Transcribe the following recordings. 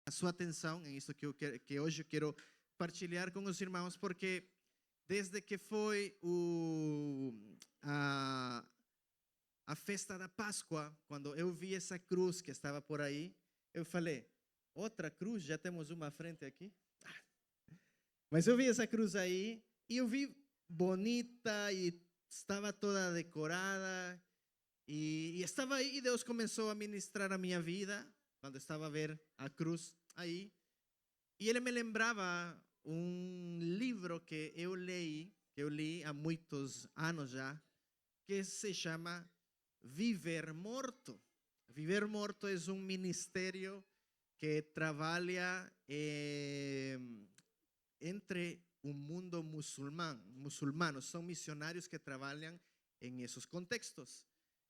a sua atenção em isso que hoje eu quero partilhar com os irmãos, porque desde que foi a festa da Páscoa, quando eu vi essa cruz que estava por aí, eu falei, outra cruz? Já temos uma à frente aqui? Mas eu vi essa cruz aí e eu vi bonita e estava toda decorada e estava aí e Deus começou a ministrar a minha vida quando estava a ver a cruz aí. E ele me lembrava um livro que eu li há muitos anos já, que se chama Viver Morto. Viver Morto é um ministério que trabalha entre o mundo muçulmano. São missionários que trabalham em esses contextos.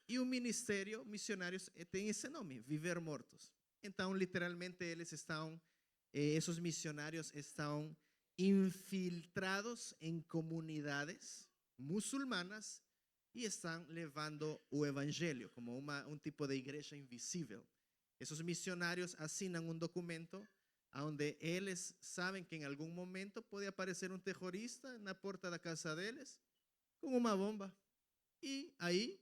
E o ministério missionários tem esse nome, Viver Mortos. Então, literalmente, esses missionários estão infiltrados em comunidades muçulmanas e estão levando o evangelho como um tipo de igreja invisível. Esses missionários assinam um documento onde eles sabem que em algum momento pode aparecer um terrorista na porta da casa deles com uma bomba. E aí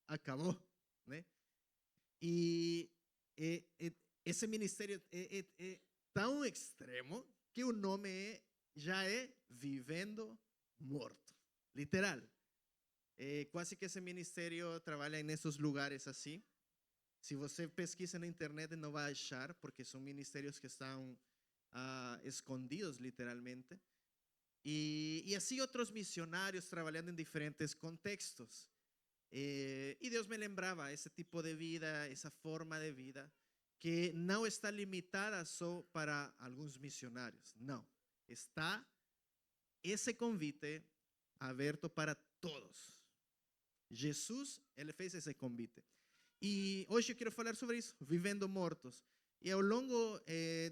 acabou, né? E esse ministério é tão extremo que o nome já é Vivendo Morto, literal. Quase que esse ministério trabalha nesses lugares assim. Se você pesquisa na internet não vai achar, porque são ministérios que estão escondidos literalmente. E assim outros missionários trabalhando em diferentes contextos. E Deus me lembrava esse tipo de vida, essa forma de vida, que não está limitada só para alguns missionários. Não. Está esse convite aberto para todos. Jesus, ele fez esse convite. E hoje eu quero falar sobre isso, vivendo mortos. E ao longo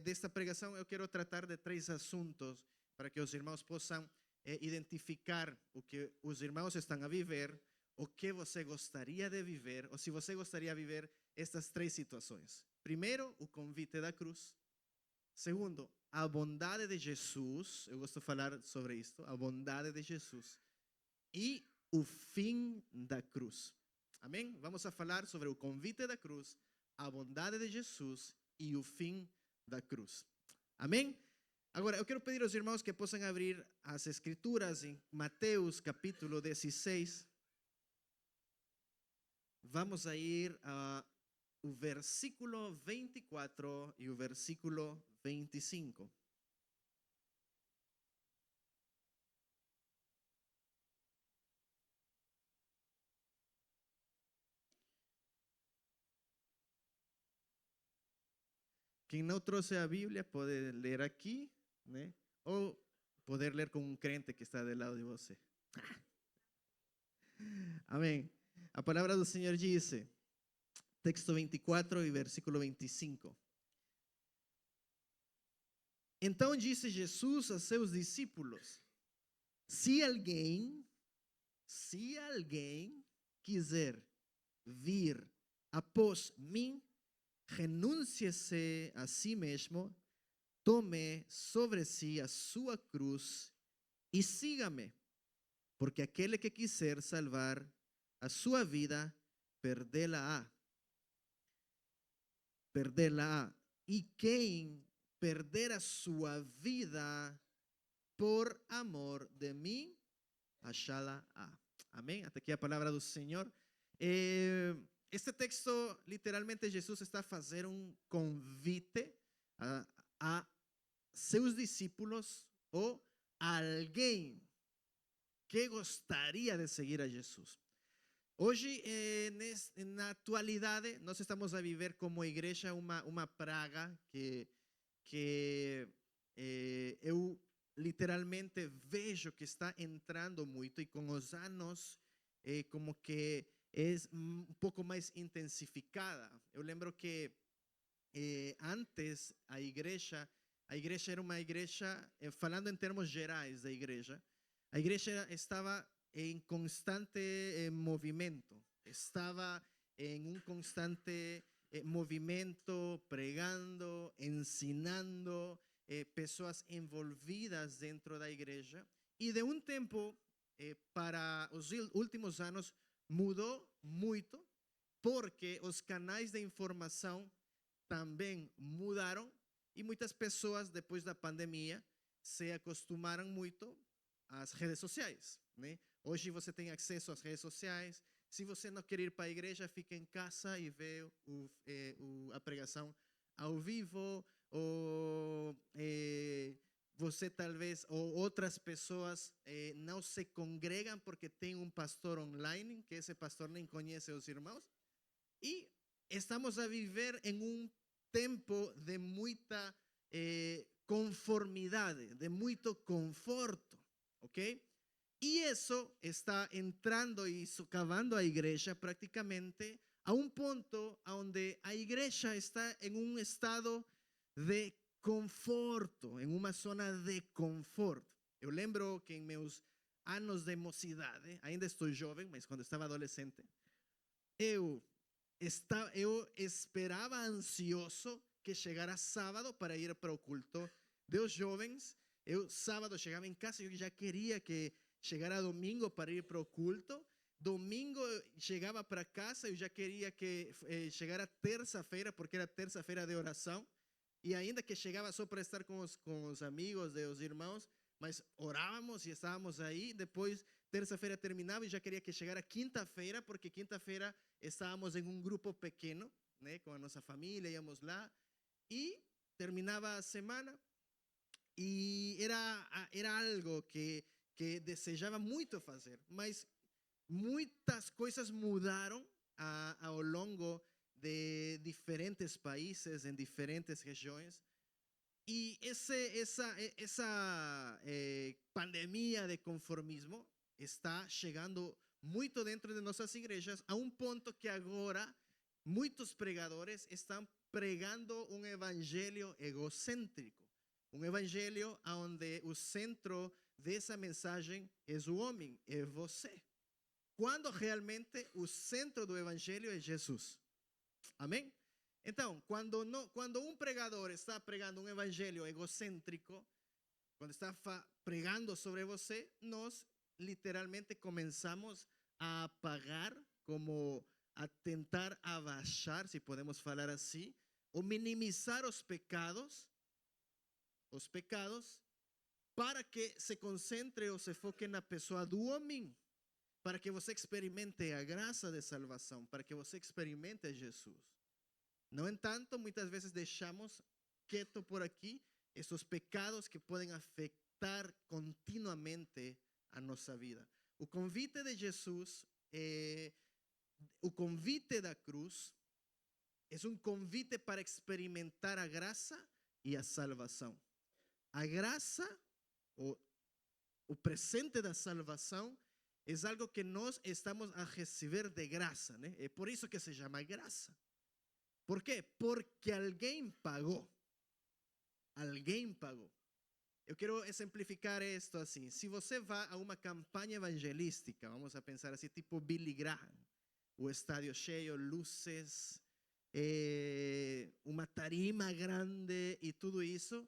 desta pregação eu quero tratar de 3 assuntos para que os irmãos possam identificar o que os irmãos estão a viver, o que você gostaria de viver, ou se você gostaria de viver estas 3 situações. Primeiro, o convite da cruz. Segundo, a bondade de Jesus. Eu gosto de falar sobre isto, a bondade de Jesus. E o fim da cruz. Amém? Vamos a falar sobre o convite da cruz, a bondade de Jesus e o fim da cruz. Amém? Agora, eu quero pedir aos irmãos que possam abrir as escrituras em Mateus capítulo 16. Vamos a ir ao versículo 24 e o versículo 25. Quem não trouxe a Bíblia pode ler aqui, né? Ou poder ler com um crente que está do lado de você. Amém. A palavra do Senhor diz, texto 24 e versículo 25. Então disse Jesus a seus discípulos: se alguém quiser vir após mim, renuncie-se a si mesmo, tome sobre si a sua cruz e siga-me. Porque aquele que quiser salvar a sua vida, perdê-la-á. Perdê-la-á. E quem perder a sua vida por amor de mim, achá-la-á. Amém? Até aqui a palavra do Senhor. Este texto, literalmente, Jesus está a fazer um convite a seus discípulos ou a alguém que gostaria de seguir a Jesus. Hoje, na atualidade, nós estamos a viver como igreja uma praga que eu literalmente vejo que está entrando muito e com os anos como que é um pouco mais intensificada. Eu lembro que antes a igreja era uma igreja, falando em termos gerais da igreja, a igreja estava em constante movimento, estava em um constante movimento, pregando, ensinando, pessoas envolvidas dentro da igreja. E de um tempo para os últimos anos mudou muito, porque os canais de informação também mudaram e muitas pessoas, depois da pandemia, se acostumaram muito às redes sociais, né? Hoje você tem acesso às redes sociais. Se você não quer ir para a igreja, fica em casa e vê a pregação ao vivo, ou você talvez, ou outras pessoas não se congregam porque tem um pastor online, que esse pastor nem conhece os irmãos. E estamos a viver em um tempo de muita conformidade, de muito conforto, ¿ok? Y eso está entrando y socavando a igreja prácticamente a un punto donde a igreja está en un estado de conforto, en uma zona de conforto. Eu lembro que em meus anos de mocidade, ainda estou jovem, mas quando estava adolescente, eu esperava ansioso que chegara sábado para ir para o culto dos jovens. Eu sábado chegava em casa e eu já queria que chegara domingo para ir para o culto. Domingo chegava para casa e eu já queria que chegara terça-feira, porque era terça-feira de oração. E ainda que chegava só para estar com os amigos, os irmãos, mas orávamos e estávamos aí. Depois, terça-feira terminava e já queria que chegara quinta-feira, porque quinta-feira estávamos em um grupo pequeno, né, com a nossa família, íamos lá. E terminava a semana e era algo que desejava muito fazer, mas muitas coisas mudaram ao longo de diferentes países, em diferentes regiões. E essa pandemia de conformismo está chegando muito dentro de nossas igrejas, a um ponto que agora muitos pregadores estão pregando um evangelho egocêntrico, um evangelho onde o centro dessa mensagem é o homem, é você, quando realmente o centro do evangelho é Jesus. Amém? Então, quando um pregador está pregando um evangelho egocêntrico, quando está pregando sobre você, nós literalmente começamos a apagar, como a tentar abaixar, se podemos falar assim, ou minimizar os pecados, para que se concentre ou se foque na pessoa do homem, para que você experimente a graça de salvação, para que você experimente Jesus. No entanto, muitas vezes deixamos quieto por aqui esses pecados que podem afetar continuamente a nossa vida. O convite de Jesus, o convite da cruz, é um convite para experimentar a graça e a salvação. A graça, o presente da salvação, é algo que nós estamos a receber de graça, né? É por isso que se chama graça. ¿Por quê? Porque alguém pagou. Alguém pagou. Eu quero exemplificar isto assim. Se você vai a uma campanha evangelística, vamos a pensar assim, tipo Billy Graham, o estádio cheio, luzes, uma tarima grande e tudo isso,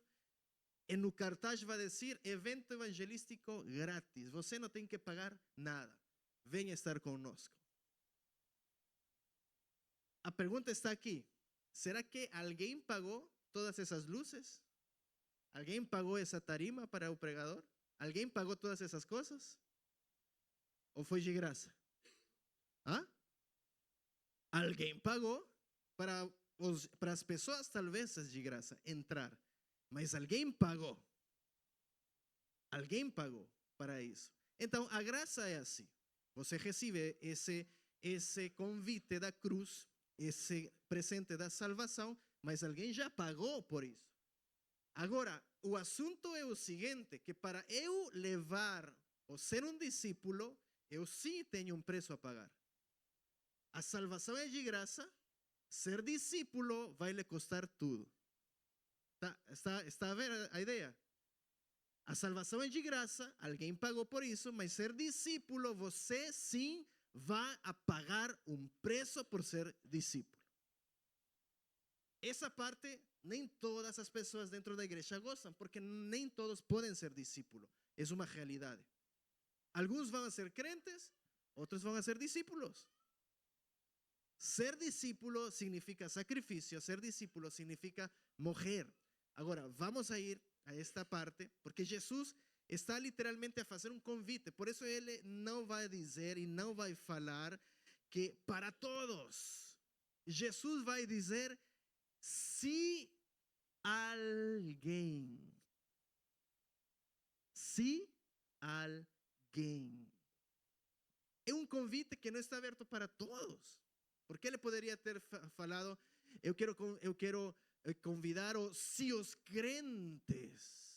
e no cartaz vai dizer evento evangelístico grátis. Você não tem que pagar nada. Venha estar conosco. A pergunta está aqui. Será que alguém pagou todas essas luzes? ¿Alguien pagó esa tarima para el pregador? ¿Alguien pagó todas esas cosas? ¿O fue de graça? ¿Ah? Alguém pagou para as pessoas, talvez é de graça entrar, mas alguém pagou. Alguém pagou para isso. Então, a graça é assim. Você recebe esse convite da cruz, esse presente da salvação, mas alguém já pagou por isso. Agora, o assunto é o seguinte, que para eu levar ou ser um discípulo, eu sim tenho um preço a pagar. A salvação é de graça, ser discípulo vai lhe custar tudo. Está a ver a ideia? A salvação é de graça, alguém pagou por isso, mas ser discípulo, você sim vai a pagar um preço por ser discípulo. Essa parte nem todas todas as pessoas dentro da igreja gostam, porque nem todos podem ser discípulos. É uma realidade. Alguns vão ser crentes, outros vão ser discípulos. Ser discípulo significa sacrifício, ser discípulo significa morrer. Agora, vamos a ir a esta parte, porque Jesus está literalmente a fazer um convite. Por isso ele não vai dizer e não vai falar que para todos. Jesus vai dizer: se alguém. Se alguém. É um convite que não está aberto para todos. Porque ele poderia ter falado: eu quero convidar se os crentes.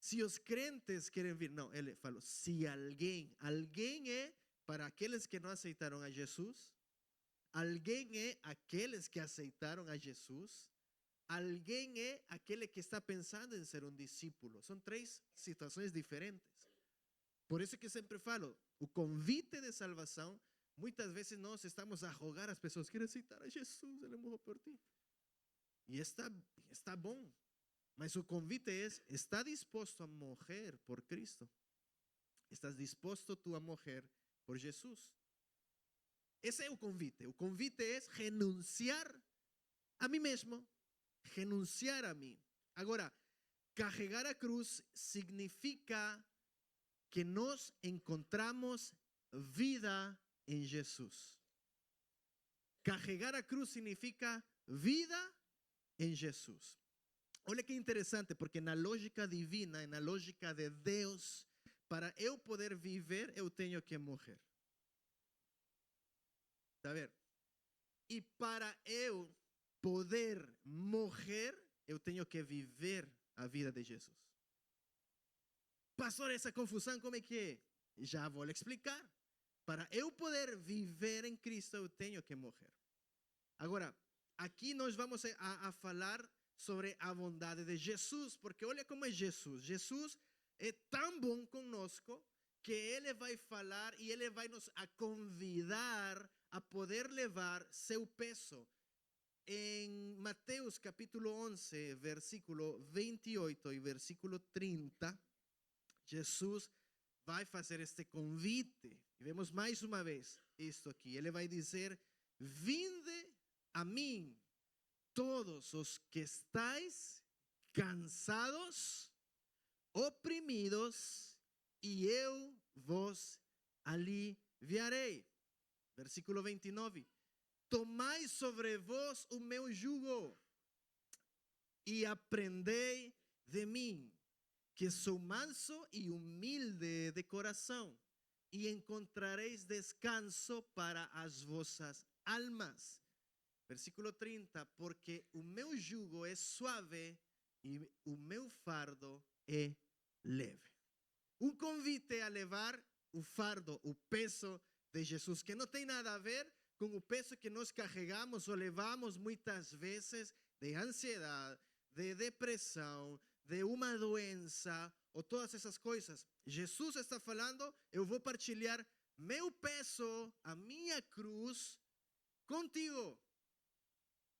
Se os crentes querem vir. Não, ele falou: se alguém. Alguém é para aqueles que não aceitaram a Jesus. Alguém é aqueles que aceitaram a Jesus. Alguém é aquele que está pensando em ser um discípulo. São três situações diferentes. Por isso que sempre falo, o convite de salvação, muitas vezes nós estamos a rogar às pessoas: querem aceitar a Jesus, ele morreu por ti. E está bom. Mas o convite é: está disposto a morrer por Cristo? ¿Estás disposto tú a morrer por Jesus? Esse é o convite. O convite é renunciar a mim mesmo. Renunciar a mim. Agora, carregar a cruz significa que nós encontramos vida em Jesus. Carregar a cruz significa vida em Jesus. Olha que interessante, porque na lógica divina, na lógica de Deus, para eu poder viver, eu tenho que morrer. Tá vendo? E para eu poder morrer, eu tenho que viver a vida de Jesus. Pastor, essa confusão como é que é? Já vou lhe explicar. Para eu poder viver em Cristo, eu tenho que morrer. Agora, aqui nós vamos a falar sobre a bondade de Jesus, porque olha como é Jesus. Jesus é tão bom conosco que ele vai falar e ele vai nos convidar a poder levar seu peso. Em Mateus capítulo 11, versículo 28 e versículo 30, Jesus vai fazer este convite. E vemos mais uma vez isto aqui. Ele vai dizer: vinde a mim, todos os que estáis cansados, oprimidos, e eu vos aliviarei. Versículo 29. Tomai sobre vós o meu jugo e aprendei de mim, que sou manso e humilde de coração, e encontrareis descanso para as vossas almas. Versículo 30, porque o meu jugo é suave e o meu fardo é leve. Um convite a levar o fardo, o peso de Jesus, que não tem nada a ver com o peso que nós carregamos ou levamos muitas vezes de ansiedade, de depressão, de uma doença ou todas essas coisas. Jesus está falando: eu vou partilhar meu peso, a minha cruz, contigo.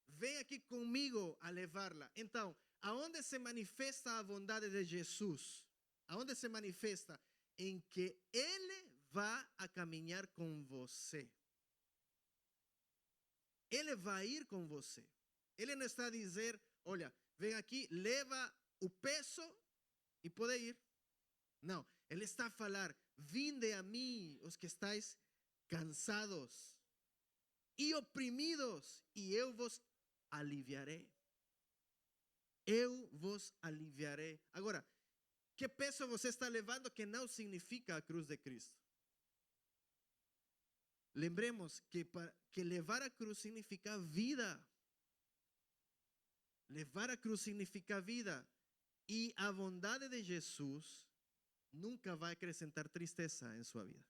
Vem aqui comigo a levá-la. Então, aonde se manifesta a bondade de Jesus? Aonde se manifesta? Em que Ele vai a caminhar com você. Ele vai ir com você. Ele não está a dizer: olha, vem aqui, leva o peso e pode ir. Não, ele está a falar: vinde a mim, os que estáis cansados e oprimidos, e eu vos aliviarei. Eu vos aliviarei. Agora, que peso você está levando que não significa a cruz de Cristo? Lembremos que levar a cruz significa vida. Levar a cruz significa vida. E a bondade de Jesus nunca vai acrescentar tristeza em sua vida.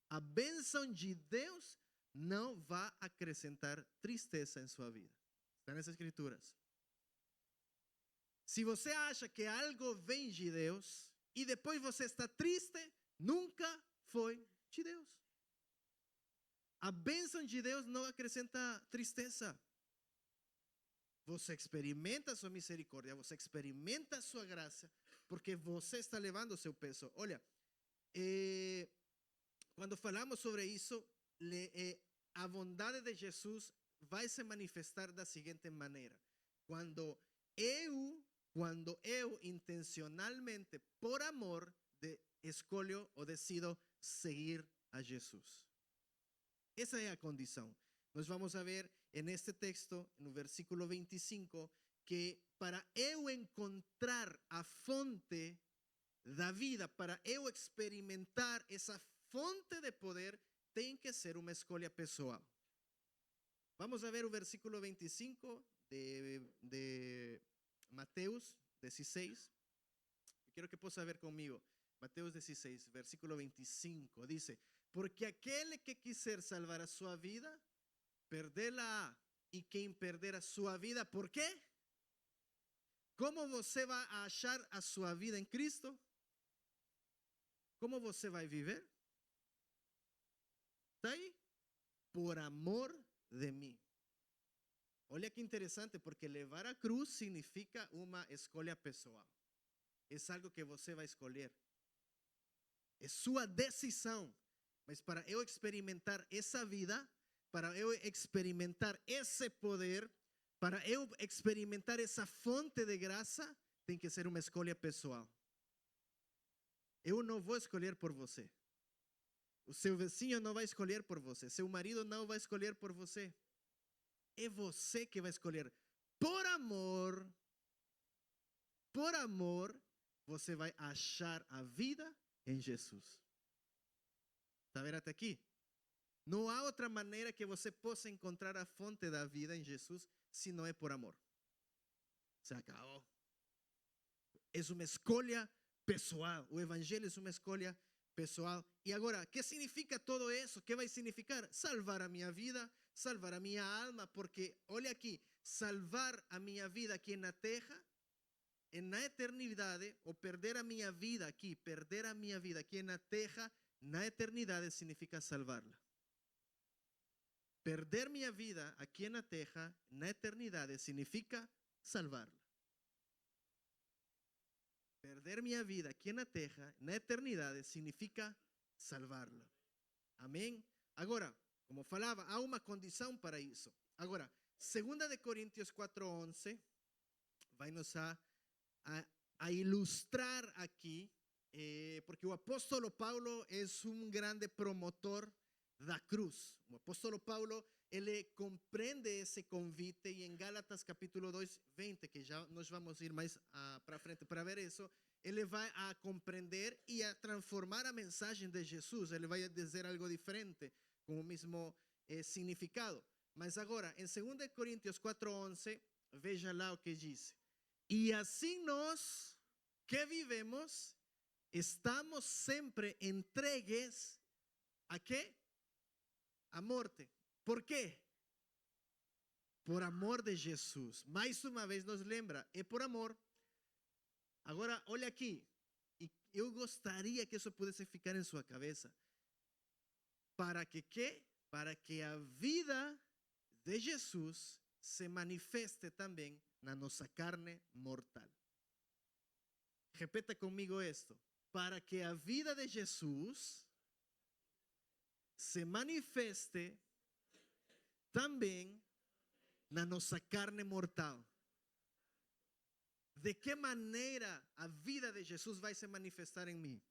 A bênção de Deus não vai acrescentar tristeza em sua vida. Está nas Escrituras. Se você acha que algo vem de Deus e depois você está triste, nunca foi de Deus. A bênção de Deus não acrescenta tristeza. Você experimenta sua misericórdia, você experimenta sua graça, porque você está levando seu peso. Olha, quando falamos sobre isso, a bondade de Jesus vai se manifestar da seguinte maneira: quando eu intencionalmente, por amor, escolho ou decido seguir a Jesus. Essa é a condição. Nós vamos a ver neste texto, no versículo 25, que para eu encontrar a fonte da vida, para eu experimentar essa fonte de poder, tem que ser uma escolha pessoal. Vamos a ver o versículo 25 de Mateus 16. Eu quero que possa ver comigo. Mateus 16, versículo 25, dice: porque aquele que quiser salvar a sua vida, perdê-la, e quem perder a sua vida, ¿por quê? Como você vai achar a sua vida em Cristo? Como você vai viver? Está aí? Por amor de mim. Olha que interessante, porque levar a cruz significa uma escolha pessoal. É algo que você vai escolher. É sua decisão. Mas para eu experimentar essa vida, para eu experimentar esse poder, para eu experimentar essa fonte de graça, tem que ser uma escolha pessoal. Eu não vou escolher por você. O seu vizinho não vai escolher por você. Seu marido não vai escolher por você. É você que vai escolher. Por amor, você vai achar a vida em Jesus. Está vendo até aqui? Não há outra maneira que você possa encontrar a fonte da vida em Jesus se não é por amor. Se acabou. É uma escolha pessoal. O evangelho é uma escolha pessoal. E agora, o que significa todo isso? O que vai significar? Salvar a minha vida, salvar a minha alma, porque, olha aqui, salvar a minha vida aqui na terra, na eternidade, ou perder a minha vida aqui na terra, na eternidade significa salvarla. Perder minha vida aqui na terra, na eternidade, significa salvarla. Perder minha vida aqui na terra, na eternidade, significa salvarla. Amém? Agora, como falava, há uma condição para isso. Agora, 2 Coríntios 4:11 vai nos a ilustrar aqui, porque o apóstolo Paulo é um grande promotor da cruz. O apóstolo Paulo, ele compreende esse convite, e em Gálatas capítulo 2, 20, que já nós vamos ir mais para frente para ver isso, ele vai a compreender e a transformar a mensagem de Jesus. Ele vai dizer algo diferente, com o mesmo significado. Mas agora, em 2 Coríntios 4:11, veja lá o que diz: e assim nós que vivemos, estamos sempre entregues a quê? A morte. Por quê? Por amor de Jesus. Mais uma vez nos lembra, é por amor. Agora, olha aqui, e eu gostaria que isso pudesse ficar em sua cabeça. Para que quê? Para que a vida de Jesus se manifeste também na nossa carne mortal. Repita comigo esto. Para que a vida de Jesus se manifeste também na nossa carne mortal. De que maneira a vida de Jesus vai se manifestar em mim?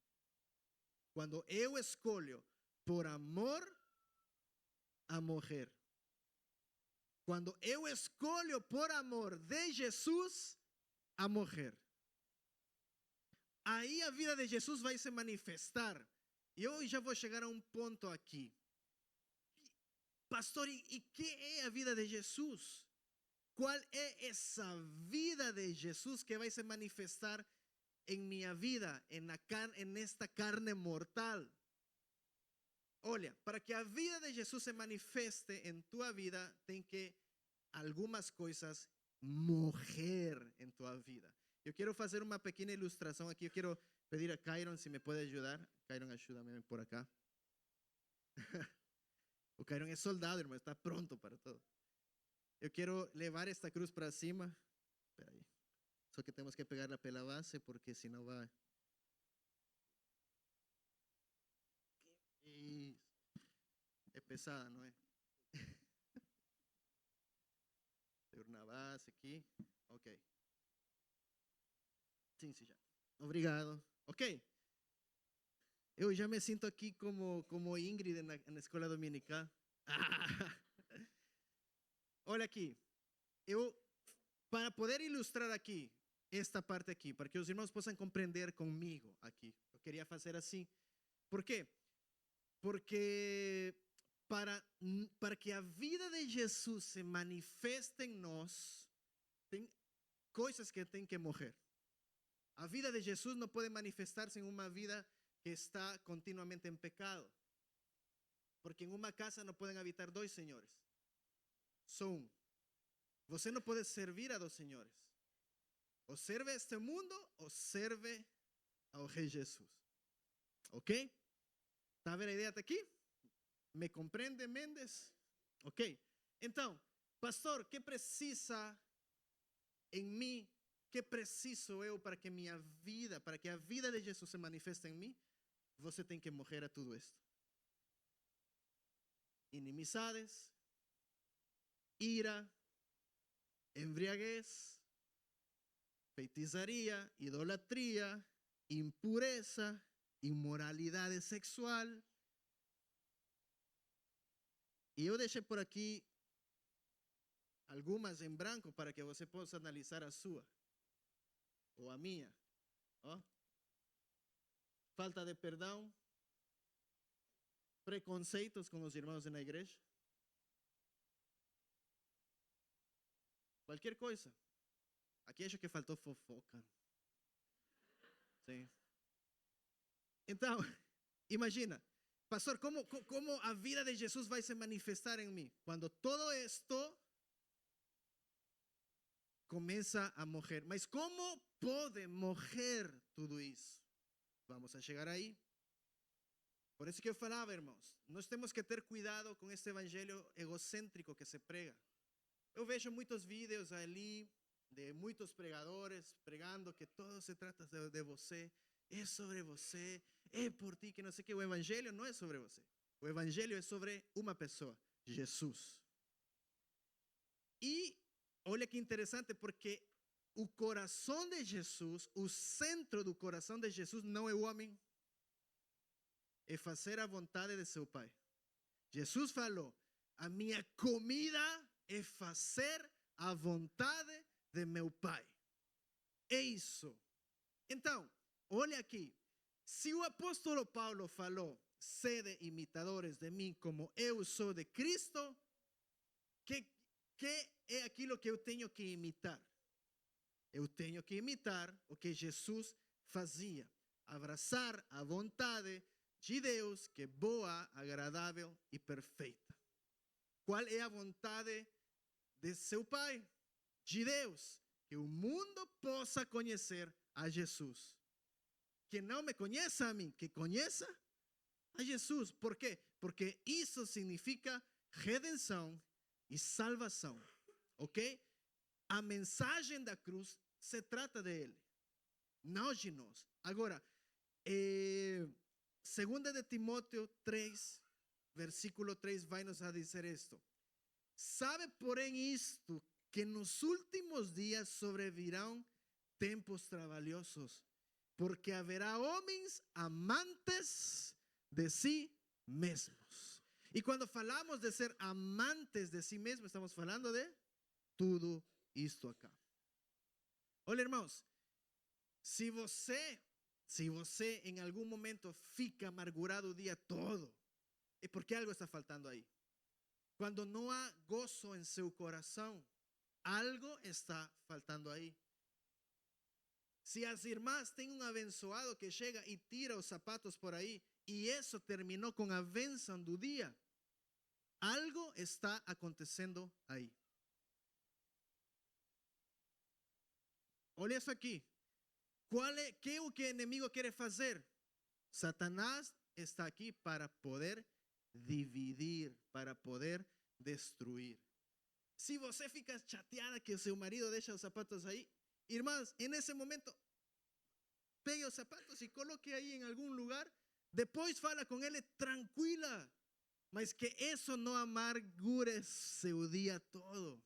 Quando eu escolho por amor a morrer. Quando eu escolho por amor de Jesus a morrer. Aí a vida de Jesus vai se manifestar. E eu já vou chegar a um ponto aqui. Pastor, e que é a vida de Jesus? Qual é essa vida de Jesus que vai se manifestar em minha vida, en esta carne mortal? Olha, para que a vida de Jesus se manifeste em tua vida, tem que algumas coisas morrer em tua vida. Eu quero fazer uma pequena ilustração aqui. Eu quero pedir a Kyron se me pode ajudar. Kyron, ajuda-me por acá. O Kyron é soldado, irmão, está pronto para todo. Eu quero levar esta cruz para cima. Espera aí. Só que temos que pegarla pela base, porque senão vai. Isso. É pesada, não é? Seguro na base aqui. Ok. Sim, sim, já. Obrigado. Ok. Eu já me sinto aqui como Ingrid na escola dominical. Olha aqui. Eu, para poder ilustrar aqui, esta parte aqui, para que os irmãos possam compreender comigo aqui. Eu queria fazer assim. Por quê? Porque para que a vida de Jesus se manifeste em nós, tem coisas que têm que morrer. A vida de Jesus não pode manifestar-se em uma vida que está continuamente em pecado. Porque em uma casa não podem habitar dois senhores. Só um. Você não pode servir a dois senhores. Ou serve a este mundo ou serve ao Rei Jesus. Ok? Está a ver a ideia até aqui? Me compreende, Mendes? Ok. Então, pastor, que precisa em mim? Que preciso eu para que minha vida, para que a vida de Jesus se manifeste em mim? Você tem que morrer a tudo isto. Inimizades, ira, embriaguez, feitiçaria, idolatria, impureza, inmoralidade sexual. E eu deixei por aqui algumas em branco para que você possa analisar a sua ou a minha. Ó. Falta de perdão, preconceitos com os irmãos na igreja, qualquer coisa. Aqui acho que faltou fofoca. Sim. Então, imagina, pastor, como a vida de Jesus vai se manifestar em mim? Quando todo esto começa a morrer. Mas como pode morrer tudo isso? Vamos a chegar aí. Por isso que eu falava, irmãos, nós temos que ter cuidado com este evangelho egocêntrico que se prega. Eu vejo muitos vídeos ali de muitos pregadores pregando que todo se trata de você, é sobre você, é por ti, que não sei o que. O evangelho não é sobre você. O evangelho é sobre uma pessoa, Jesus. E olha que interessante, porque o coração de Jesus, o centro do coração de Jesus não é o homem, é fazer a vontade de seu Pai. Jesus falou: a minha comida é fazer a vontade de meu Pai. É isso. Então, olha aqui. Se o apóstolo Paulo falou: sede imitadores de mim como eu sou de Cristo, que é aquilo que eu tenho que imitar? Eu tenho que imitar o que Jesus fazia. Abraçar a vontade de Deus, que é boa, agradável e perfeita. Qual é a vontade de seu Pai? De Deus, que o mundo possa conhecer a Jesus. Que não me conheça a mim, que conheça a Jesus. Por quê? Porque isso significa redenção e salvação. Ok? A mensagem da cruz se trata de Ele, não de nós. Agora, 2 de Timóteo 3, versículo 3, vai nos a dizer esto. Sabe, porém, isto, que nos últimos dias sobrevirão tempos trabalhosos, porque haverá homens amantes de si mesmos. E quando falamos de ser amantes de si mesmos, estamos falando de tudo isto acá. Olha, irmãos, se você em algum momento fica amargurado o dia todo, é porque algo está faltando aí. Quando não há gozo em seu coração, algo está faltando aí. Se as irmãs têm um abençoado que chega e tira os sapatos por aí, e isso terminou com a bênção do dia, algo está acontecendo aí. Olha isso aqui. ¿Qué es lo que el enemigo quiere hacer? Satanás está aquí para poder dividir, para poder destruir. Se você fica chateada que o seu marido deixa os sapatos aí, irmãs, em esse momento, pegue os sapatos e coloque aí em algum lugar. Depois fala com ele tranquila, mas que isso não amargure seu dia todo.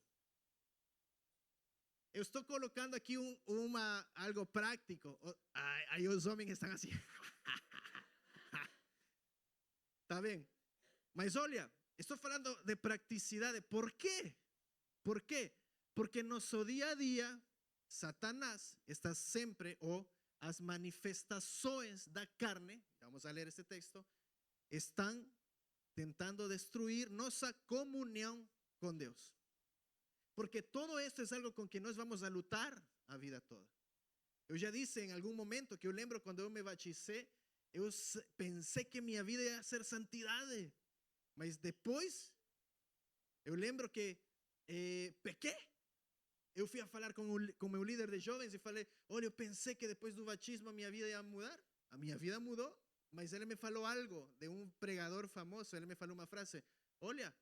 Eu estou colocando aqui algo prático. Aí os homens estão assim. Tá bem? Mas olha, estou falando de praticidade. Por quê? Por quê? Porque no nosso dia a dia, Satanás está sempre, ou as manifestações da carne, vamos a ler este texto, estão tentando destruir nossa comunhão com Deus. Porque todo esto es algo con que nós vamos a lutar a vida toda. Eu já disse em algum momento que eu lembro quando eu me batizei, eu pensei que minha vida ia ser santidade. Mas depois, eu lembro que pequei. Eu fui a falar com o meu líder de jovens e falei, olha, eu pensei que depois do batismo a minha vida ia mudar. A minha vida mudou, mas ele me falou algo de um pregador famoso. Ele me falou uma frase, olha,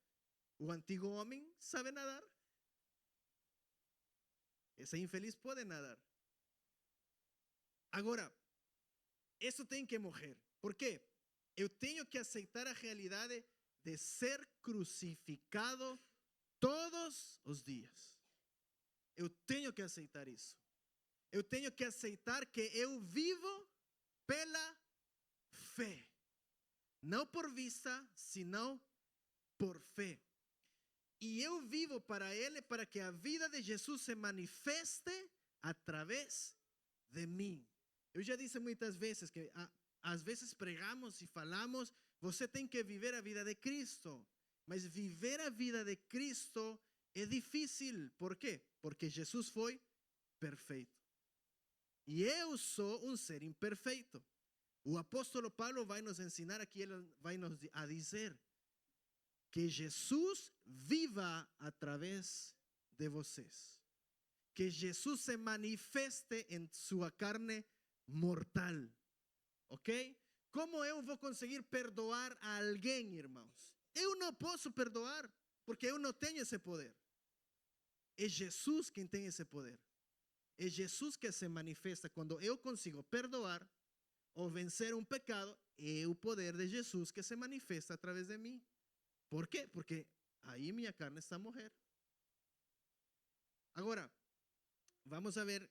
o antigo homem sabe nadar. Esse infeliz pode nadar. Agora, isso tem que morrer. Por quê? Eu tenho que aceitar a realidade de ser crucificado todos os dias. Eu tenho que aceitar isso. Eu tenho que aceitar que eu vivo pela fé. Não por vista, senão por fé. E eu vivo para Ele, para que a vida de Jesus se manifeste através de mim. Eu já disse muitas vezes que às vezes pregamos e falamos, você tem que viver a vida de Cristo. Mas viver a vida de Cristo é difícil. Por quê? Porque Jesus foi perfeito. E eu sou um ser imperfeito. O apóstolo Paulo vai nos ensinar aqui, ele vai nos a dizer que Jesus viva através de vocês. Que Jesus se manifeste em sua carne mortal. Ok? Como eu vou conseguir perdoar a alguém, irmãos? Eu não posso perdoar, porque eu não tenho esse poder. É Jesus quem tem esse poder. É Jesus que se manifesta quando eu consigo perdoar ou vencer um pecado. É o poder de Jesus que se manifesta através de mim. ¿Por quê? Porque aí minha carne está a morrer. Agora, vamos a ver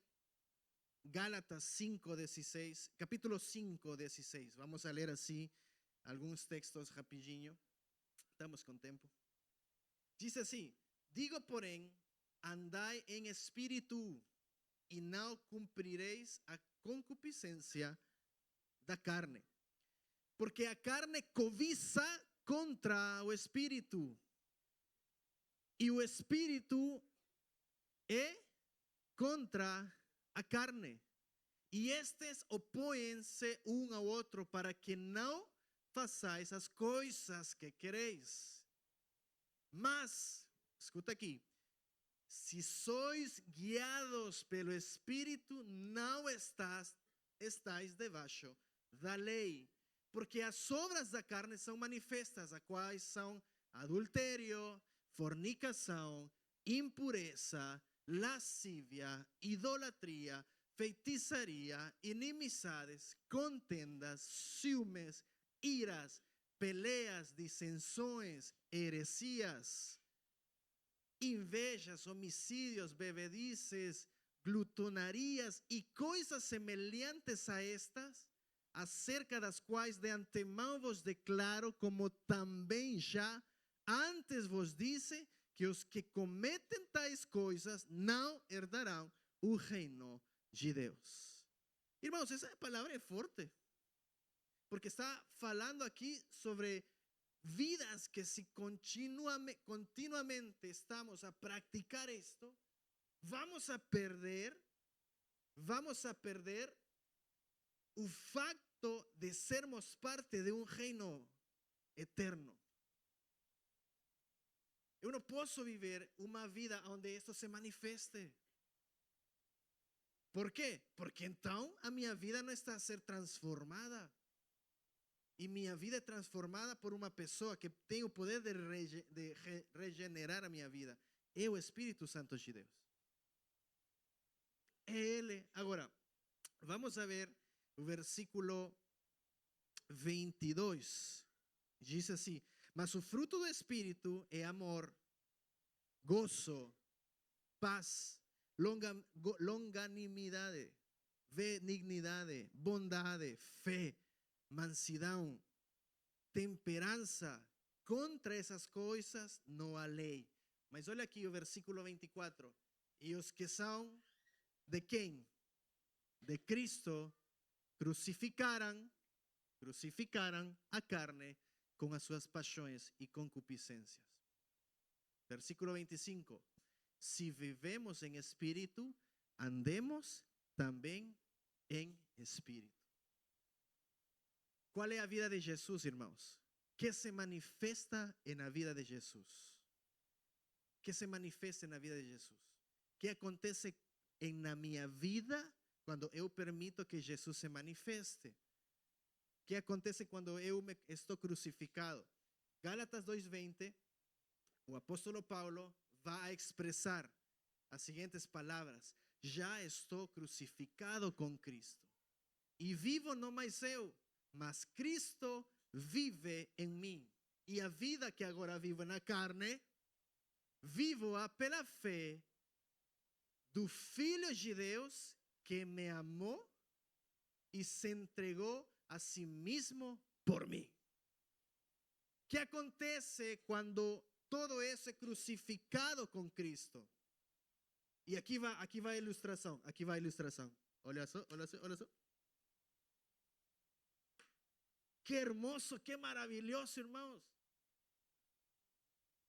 Gálatas 5:16, capítulo 5:16. Vamos a ler assim alguns textos rapidinho. Estamos com tempo. Diz assim: digo, porém, andai em espírito e não cumprireis a concupiscência da carne. Porque a carne cobiça contra o espírito, e o espírito é contra a carne, e estes opõem-se um ao outro para que não façais as coisas que quereis. Mas, escuta aqui, se sois guiados pelo espírito, não estáis debaixo da lei. Porque as obras da carne são manifestas, as quais são adultério, fornicação, impureza, lascívia, idolatria, feitiçaria, inimizades, contendas, ciúmes, iras, peleas, dissensões, heresias, invejas, homicídios, bebedices, glutonarias e coisas semelhantes a estas, acerca das quais de antemão vos declaro, como também já antes vos disse, que os que cometem tais coisas não herdarão o reino de Deus. Irmãos, essa palavra é forte, porque está falando aqui sobre vidas que si continuamente estamos a practicar esto, vamos a perder o facto de sermos parte de um reino eterno. Eu não posso viver uma vida onde isso se manifeste. Por quê? Porque então a minha vida não está a ser transformada. E minha vida é transformada por uma pessoa que tem o poder de regenerar a minha vida, é o Espírito Santo de Deus. É Ele. Agora, vamos a ver o versículo 22. Diz assim: mas o fruto do Espírito é amor, gozo, paz, longanimidade, benignidade, bondade, fé, mansidão, temperança. Contra essas coisas não há lei. Mas olha aqui o versículo 24. E os que são de quem? De Cristo, crucificaram a carne com as suas paixões e concupiscências. Versículo 25. Se vivemos em espírito, andemos também em espírito. Qual é a vida de Jesus, irmãos? Que se manifesta na vida de Jesus? Que se manifesta na vida de Jesus? Que acontece na minha vida quando eu permito que Jesus se manifeste? Que acontece quando eu estou crucificado? Gálatas 2:20, o apóstolo Paulo vai expressar as seguintes palavras: já estou crucificado com Cristo, e vivo não mais eu, mas Cristo vive em mim. E a vida que agora vivo na carne, vivo-a pela fé do Filho de Deus que me amou e se entregou a si mesmo por mim. O que acontece quando todo isso é crucificado com Cristo? E aqui vai a ilustração. Aqui vai a ilustração. Olha só, olha só, olha só. Qué hermoso, qué maravilloso, hermanos.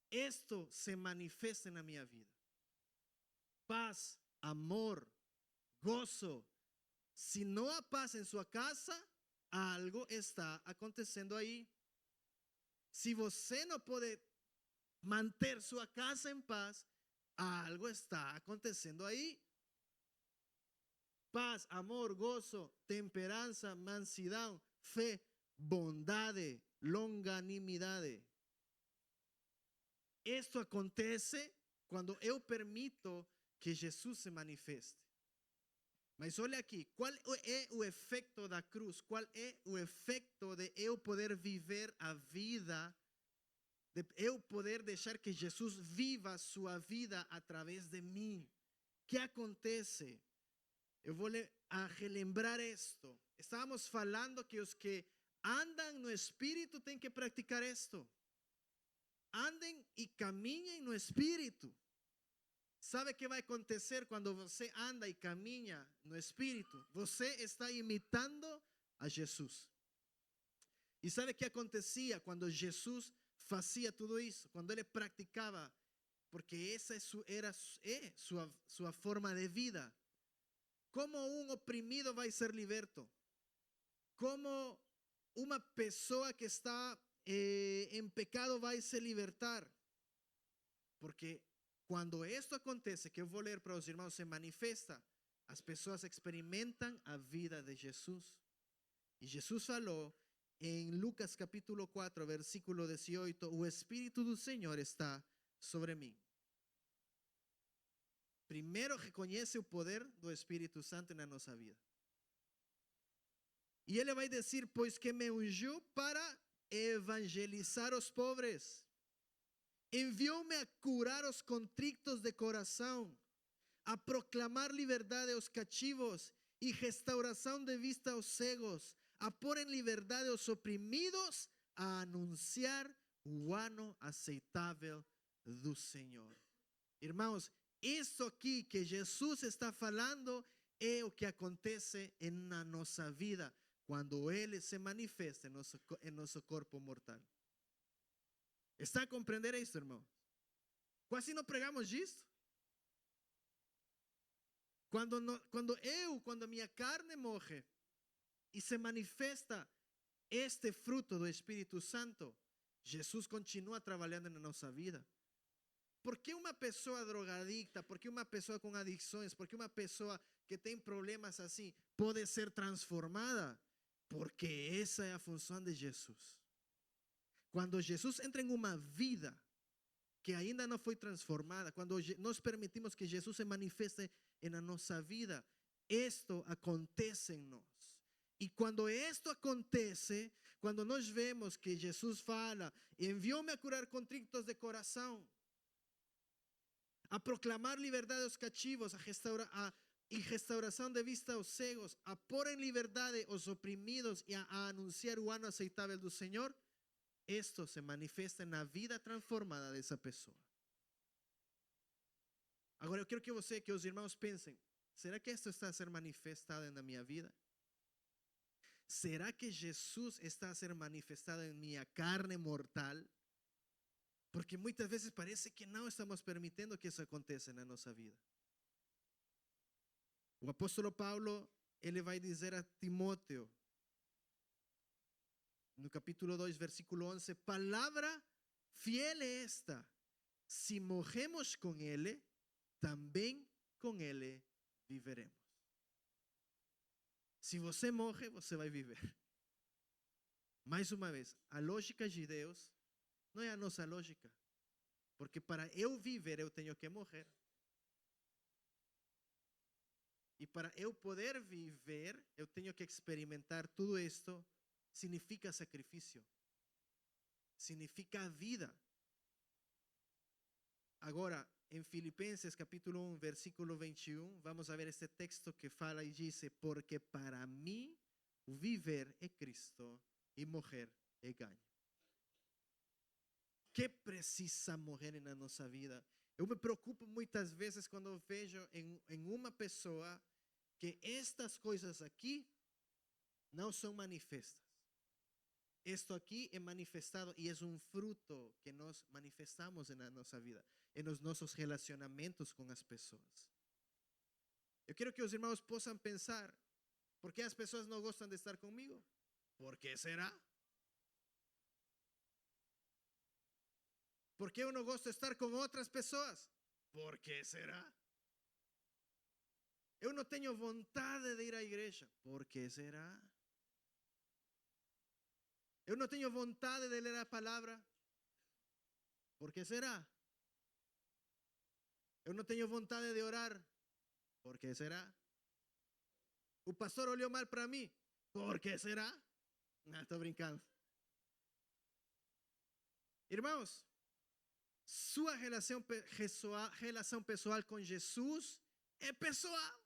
Esto se manifiesta en mi vida. Paz, amor, gozo. Si no hay paz en su casa, algo está aconteciendo ahí. Si você no puede mantener su casa en paz, algo está aconteciendo ahí. Paz, amor, gozo, temperanza, mansidão, fe, bondade, longanimidade. Esto acontece quando eu permito que Jesus se manifeste. Mas olha aqui, qual é o efeito da cruz? Qual é o efeito de eu poder viver a vida, de eu poder deixar que Jesus viva sua vida através de mim? O que acontece? Eu vou relembrar isto. Estávamos falando que os que andam no Espírito têm que praticar isto. Andem e caminhem no Espírito. Sabe o que vai acontecer quando você anda e caminha no Espírito? Você está imitando a Jesus. E sabe o que acontecia quando Jesus fazia tudo isso? Quando ele praticava, porque essa era sua forma de vida. Como um oprimido vai ser liberto? Como uma pessoa que está em pecado vai se libertar? Porque quando isto acontece, que eu vou ler para os irmãos, se manifesta, as pessoas experimentam a vida de Jesus. E Jesus falou em Lucas capítulo 4, versículo 18, o Espírito do Senhor está sobre mim. Primeiro reconhece o poder do Espírito Santo na nossa vida. E ele vai dizer, pois que me ungiu para evangelizar os pobres. Enviou-me a curar os contritos de coração, a proclamar liberdade aos cativos e restauração de vista aos cegos, a pôr em liberdade os oprimidos, a anunciar o ano aceitável do Senhor. Irmãos, isso aqui que Jesus está falando é o que acontece na nossa vida quando Ele se manifesta em nosso corpo mortal. ¿Está a compreender isso, irmão? Quase não pregamos disso. Quando minha carne morre e se manifesta este fruto do Espírito Santo, Jesus continua trabalhando na nossa vida. Por que uma pessoa drogadicta, por que uma pessoa com adicções, por que uma pessoa que tem problemas assim pode ser transformada? Porque essa é a função de Jesus. Quando Jesus entra em uma vida que ainda não foi transformada, quando nós permitimos que Jesus se manifeste na nossa vida, isto acontece em nós. E quando isto acontece, quando nós vemos que Jesus fala, enviou-me a curar contritos de coração, a proclamar liberdade aos cativos, e restauração de vista aos cegos, a pôr em liberdade os oprimidos e a anunciar o ano aceitável do Senhor, isto se manifesta na vida transformada dessa pessoa. Agora eu quero que os irmãos pensem, será que isto está a ser manifestado na minha vida? Será que Jesus está a ser manifestado em minha carne mortal? Porque muitas vezes parece que não estamos permitindo que isso aconteça na nossa vida. O apóstolo Paulo, ele vai dizer a Timóteo, no capítulo 2, versículo 11, palavra fiel é esta, se morremos com ele, também com ele viveremos. Se você morre, você vai viver. Mais uma vez, a lógica de Deus não é a nossa lógica. Porque para eu viver, eu tenho que morrer. E para eu poder viver, eu tenho que experimentar tudo isto. Significa sacrifício. Significa vida. Agora, em Filipenses capítulo 1, versículo 21, vamos a ver este texto que fala e diz, porque para mim o viver é Cristo e morrer é ganho. Que precisa morrer na nossa vida? Eu me preocupo muitas vezes quando eu vejo em uma pessoa que estas coisas aqui não são manifestas. Isto aqui é manifestado e é um fruto que nós manifestamos na nossa vida, nos nossos relacionamentos com as pessoas. Eu quero que os irmãos possam pensar, ¿por que as pessoas não gostam de estar comigo? ¿Por que será? ¿Por que eu não gosto de estar com outras pessoas? ¿Por que será? Eu não tenho vontade de ir à igreja. ¿Por que será? Eu não tenho vontade de ler a palavra. ¿Por que será? Eu não tenho vontade de orar. ¿Por que será? O pastor olhou mal para mim. ¿Por que será? Não, estou brincando. Irmãos, sua relação pessoal com Jesus é pessoal.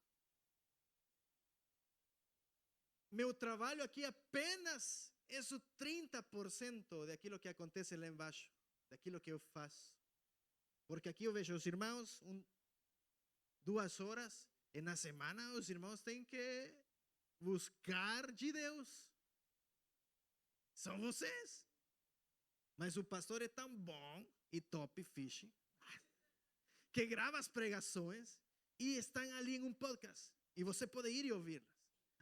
Meu trabalho aqui apenas é o 30% daquilo que acontece lá embaixo, daquilo que eu faço. Porque aqui eu vejo os irmãos 2 horas, e na semana os irmãos têm que buscar de Deus. São vocês. Mas o pastor é tão bom e top fish que grava as pregações e estão ali em um podcast. E você pode ir e ouvi-las.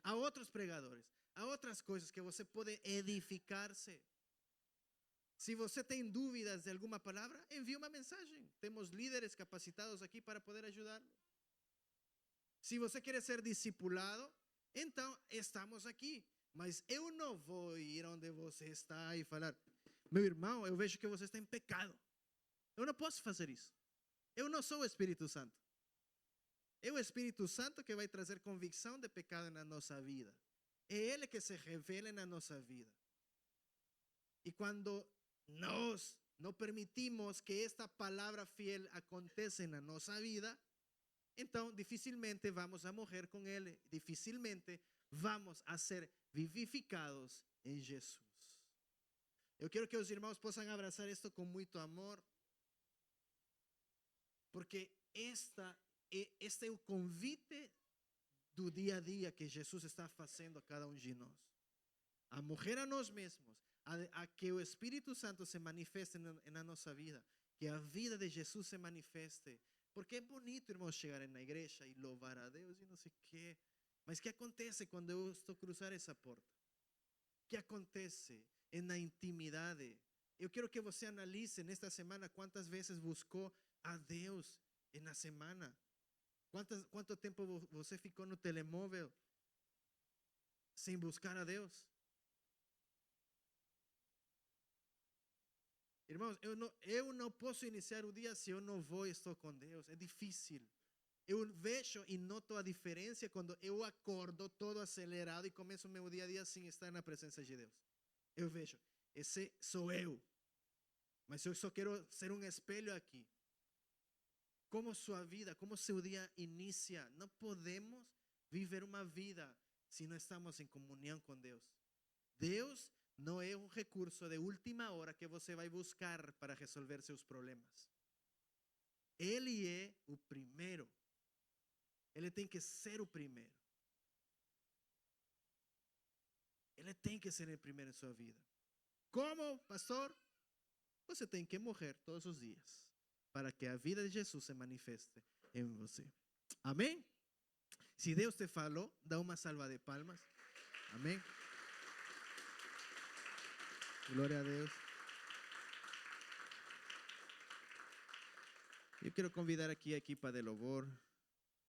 Há outros pregadores, há outras coisas que você pode edificar-se. Se você tem dúvidas de alguma palavra, envie uma mensagem. Temos líderes capacitados aqui para poder ajudá-lo. Se você quer ser discipulado, então estamos aqui. Mas eu não vou ir onde você está e falar, meu irmão, eu vejo que você está em pecado. Eu não posso fazer isso. Eu não sou o Espírito Santo. É o Espírito Santo que vai trazer convicção de pecado na nossa vida. É Ele que se revela na nossa vida. E quando nós não permitimos que esta palavra fiel aconteça na nossa vida, então dificilmente vamos a morrer com Ele. Dificilmente vamos a ser vivificados em Jesus. Eu quero que os irmãos possam abraçar isto com muito amor, porque este é o convite do dia a dia que Jesus está fazendo a cada um de nós. A morrer a nós mesmos, a que o Espírito Santo se manifeste na nossa vida, que a vida de Jesus se manifeste. Porque é bonito, irmãos, chegar na igreja e louvar a Deus e não sei o quê. Mas o que acontece quando eu estou a cruzar essa porta? O que acontece na intimidade? Eu quero que você analise nesta semana quantas vezes buscou a Deus na semana. Quanto tempo você ficou no telemóvel sem buscar a Deus? Irmãos, eu não posso iniciar o dia se eu não vou e estou com Deus. É difícil. Eu vejo e noto a diferença quando eu acordo todo acelerado e começo o meu dia a dia sem estar na presença de Deus. Eu vejo, esse sou eu. Mas eu só quero ser um espelho aqui. Como sua vida, como seu dia inicia. Não podemos viver uma vida se não estamos em comunhão com Deus. Deus não é um recurso de última hora que você vai buscar para resolver seus problemas. Ele é o primeiro. Ele tem que ser o primeiro. Ele tem que ser o primeiro em sua vida. Como, pastor? Você tem que morrer todos os dias para que a vida de Jesus se manifeste em você. Amém? Se Deus te falou, dá uma salva de palmas. Amém? Glória a Deus. Eu quero convidar aqui a equipa de louvor.